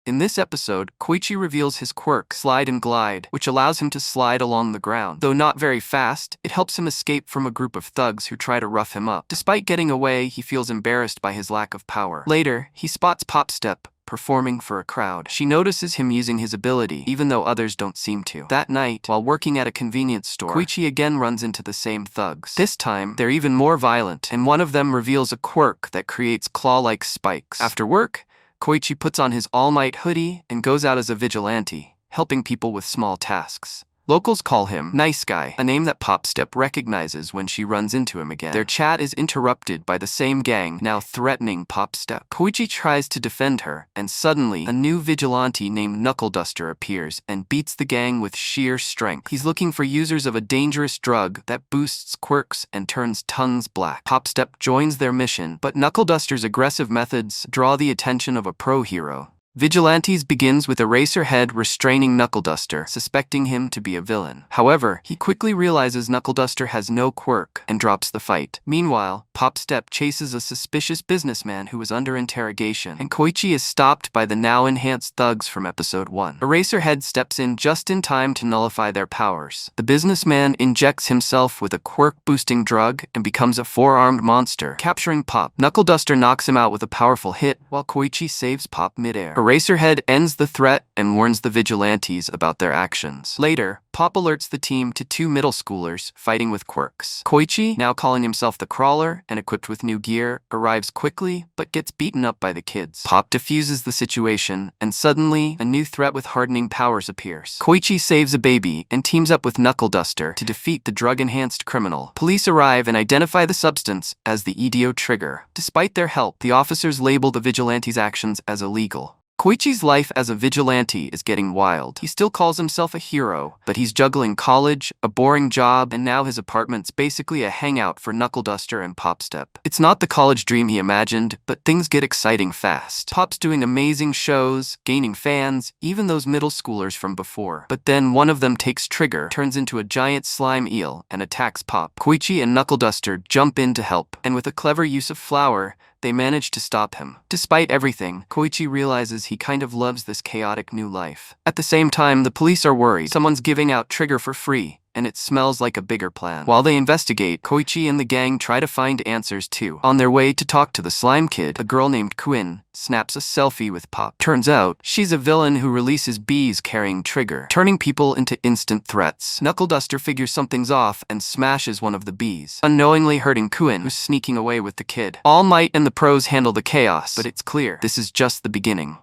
In this episode, Koichi reveals his quirk, Slide and Glide, which allows him to slide along the ground. Though not very fast, it helps him escape from a group of thugs who try to rough him up. Despite getting away, he feels embarrassed by his lack of power. Later, he spots Popstep performing for a crowd. She notices him using his ability, even though others don't seem to. That night, while working at a convenience store, Koichi again runs into the same thugs. This time, they're even more violent, and one of them reveals a quirk that creates claw-like spikes. After work, Koichi puts on his All Might hoodie and goes out as a vigilante, helping people with small tasks. Locals call him Nice Guy, a name that Popstep recognizes when she runs into him again. Their chat is interrupted by the same gang, now threatening Popstep. Koichi tries to defend her, and suddenly, a new vigilante named Knuckle Duster appears and beats the gang with sheer strength. He's looking for users of a dangerous drug that boosts quirks and turns tongues black. Popstep joins their mission, but Knuckle Duster's aggressive methods draw the attention of a pro hero. Vigilantes begins with Eraserhead restraining Knuckle Duster, suspecting him to be a villain. However, he quickly realizes Knuckle Duster has no quirk and drops the fight. Meanwhile, Popstep chases a suspicious businessman who is under interrogation, and Koichi is stopped by the now-enhanced thugs from episode 1. Eraserhead steps in just in time to nullify their powers. The businessman injects himself with a quirk-boosting drug and becomes a four-armed monster, capturing Pop. Knuckle Duster knocks him out with a powerful hit, while Koichi saves Pop midair. Eraserhead ends the threat and warns the vigilantes about their actions. Later, Pop alerts the team to two middle schoolers fighting with quirks. Koichi, now calling himself the Crawler and equipped with new gear, arrives quickly but gets beaten up by the kids. Pop diffuses the situation, and suddenly, a new threat with hardening powers appears. Koichi saves a baby and teams up with Knuckle Duster to defeat the drug-enhanced criminal. Police arrive and identify the substance as the EDO trigger. Despite their help, the officers label the vigilantes' actions as illegal. Koichi's life as a vigilante is getting wild. He still calls himself a hero, but he's juggling college, a boring job, and now his apartment's basically a hangout for Knuckle Duster and Popstep. It's not the college dream he imagined, but things get exciting fast. Pop's doing amazing shows, gaining fans, even those middle schoolers from before. But then one of them takes trigger, turns into a giant slime eel, and attacks Pop. Koichi and Knuckle Duster jump in to help, and with a clever use of flour, they manage to stop him. Despite everything, Koichi realizes he kind of loves this chaotic new life. At the same time, the police are worried. Someone's giving out trigger for free, and it smells like a bigger plan. While they investigate, Koichi and the gang try to find answers too. On their way to talk to the slime kid, a girl named Quinn snaps a selfie with Pop. Turns out, she's a villain who releases bees carrying trigger, turning people into instant threats. Knuckle Duster figures something's off and smashes one of the bees, unknowingly hurting Quinn, who's sneaking away with the kid. All Might and the pros handle the chaos, but it's clear this is just the beginning.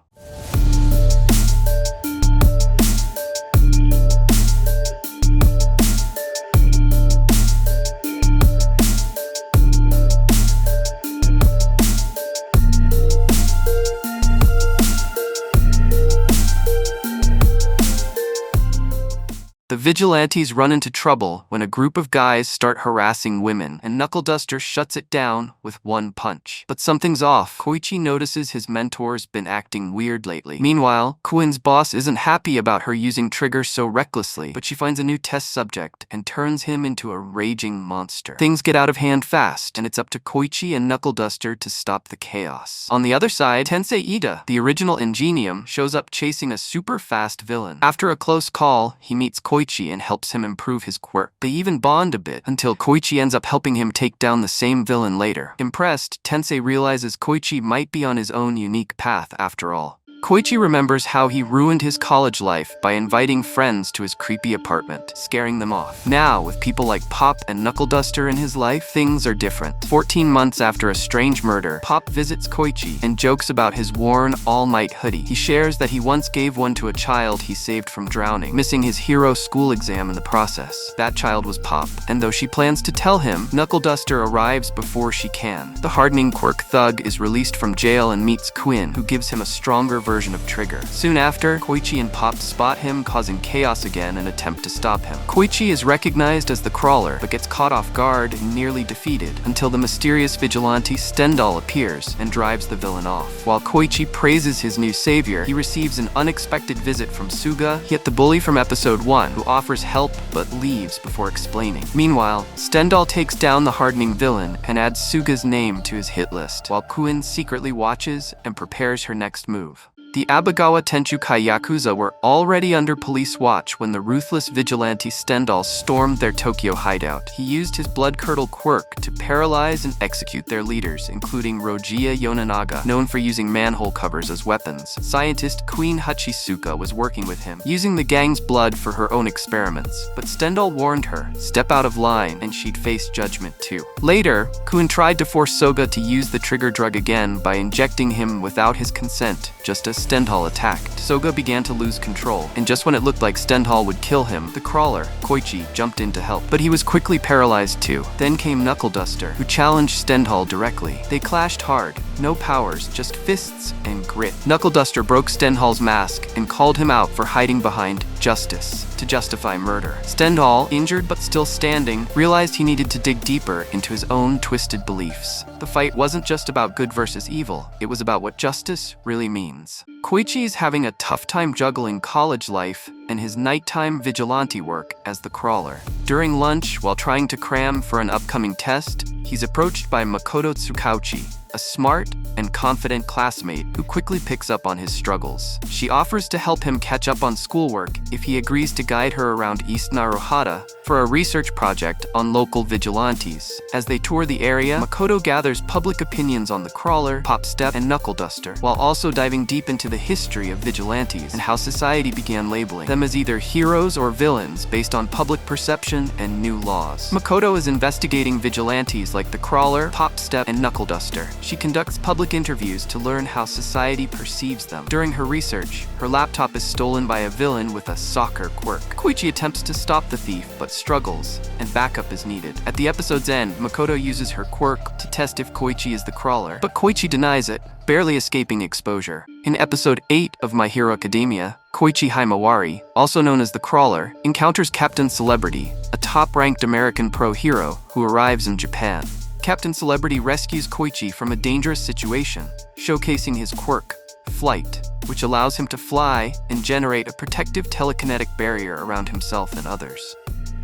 The vigilantes run into trouble when a group of guys start harassing women, and Knuckle Duster shuts it down with one punch. But something's off. Koichi notices his mentor's been acting weird lately. Meanwhile, Quinn's boss isn't happy about her using trigger so recklessly, but she finds a new test subject and turns him into a raging monster. Things get out of hand fast, and it's up to Koichi and Knuckle Duster to stop the chaos. On the other side, Tensei Ida, the original Ingenium, shows up chasing a super fast villain. After a close call, he meets Koichi and helps him improve his quirk. They even bond a bit, until Koichi ends up helping him take down the same villain later. Impressed, Tensei realizes Koichi might be on his own unique path after all. Koichi remembers how he ruined his college life by inviting friends to his creepy apartment, scaring them off. Now, with people like Pop and Knuckle Duster in his life, things are different. 14 months after a strange murder, Pop visits Koichi and jokes about his worn All Might hoodie. He shares that he once gave one to a child he saved from drowning, missing his hero school exam in the process. That child was Pop, and though she plans to tell him, Knuckle Duster arrives before she can. The hardening quirk thug is released from jail and meets Quinn, who gives him a stronger version of trigger. Soon after, Koichi and Pop spot him causing chaos again and attempt to stop him. Koichi is recognized as the Crawler, but gets caught off guard and nearly defeated, until the mysterious vigilante Stendhal appears and drives the villain off. While Koichi praises his new savior, he receives an unexpected visit from Suga, yet the bully from episode 1, who offers help but leaves before explaining. Meanwhile, Stendhal takes down the hardening villain and adds Suga's name to his hit list, while Quinn secretly watches and prepares her next move. The Abagawa Tenchukai Yakuza were already under police watch when the ruthless vigilante Stendhal stormed their Tokyo hideout. He used his blood-curdle quirk to paralyze and execute their leaders, including Rojiya Yonanaga, known for using manhole covers as weapons. Scientist Queen Hachisuka was working with him, using the gang's blood for her own experiments, but Stendhal warned her, step out of line and she'd face judgment too. Later, Kun tried to force Soga to use the trigger drug again by injecting him without his consent, just as Stendhal attacked. Soga began to lose control, and just when it looked like Stendhal would kill him, the crawler, Koichi, jumped in to help. But he was quickly paralyzed too. Then came Knuckle Duster, who challenged Stendhal directly. They clashed hard. No powers, just fists and grit. Knuckle Duster broke Stendhal's mask and called him out for hiding behind justice to justify murder. Stendhal, injured but still standing, realized he needed to dig deeper into his own twisted beliefs. The fight wasn't just about good versus evil, it was about what justice really means. Koichi is having a tough time juggling college life and his nighttime vigilante work as the crawler. During lunch, while trying to cram for an upcoming test, he's approached by Makoto Tsukauchi, a smart and confident classmate who quickly picks up on his struggles. She offers to help him catch up on schoolwork if he agrees to guide her around East Naruhata for a research project on local vigilantes. As they tour the area, Makoto gathers public opinions on the crawler, Pop Step, and Knuckle Duster, while also diving deep into the history of vigilantes and how society began labeling them as either heroes or villains based on public perception and new laws. Makoto is investigating vigilantes like the crawler, Pop Step, and Knuckle Duster. She conducts public interviews to learn how society perceives them. During her research, her laptop is stolen by a villain with a soccer quirk. Koichi attempts to stop the thief, but struggles, and backup is needed. At the episode's end, Makoto uses her quirk to test if Koichi is the crawler, but Koichi denies it, barely escaping exposure. In episode 8 of My Hero Academia, Koichi Himawari, also known as the Crawler, encounters Captain Celebrity, a top-ranked American pro hero who arrives in Japan. Captain Celebrity rescues Koichi from a dangerous situation, showcasing his quirk, Flight, which allows him to fly and generate a protective telekinetic barrier around himself and others.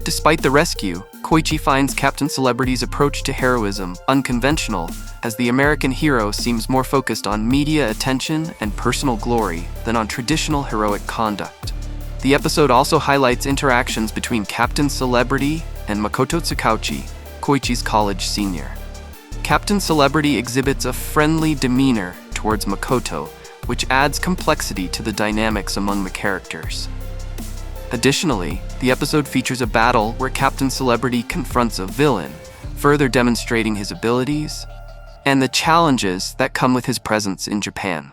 Despite the rescue, Koichi finds Captain Celebrity's approach to heroism unconventional, as the American hero seems more focused on media attention and personal glory than on traditional heroic conduct. The episode also highlights interactions between Captain Celebrity and Makoto Tsukauchi, Koichi's college senior. Captain Celebrity exhibits a friendly demeanor towards Makoto, which adds complexity to the dynamics among the characters. Additionally, the episode features a battle where Captain Celebrity confronts a villain, further demonstrating his abilities and the challenges that come with his presence in Japan.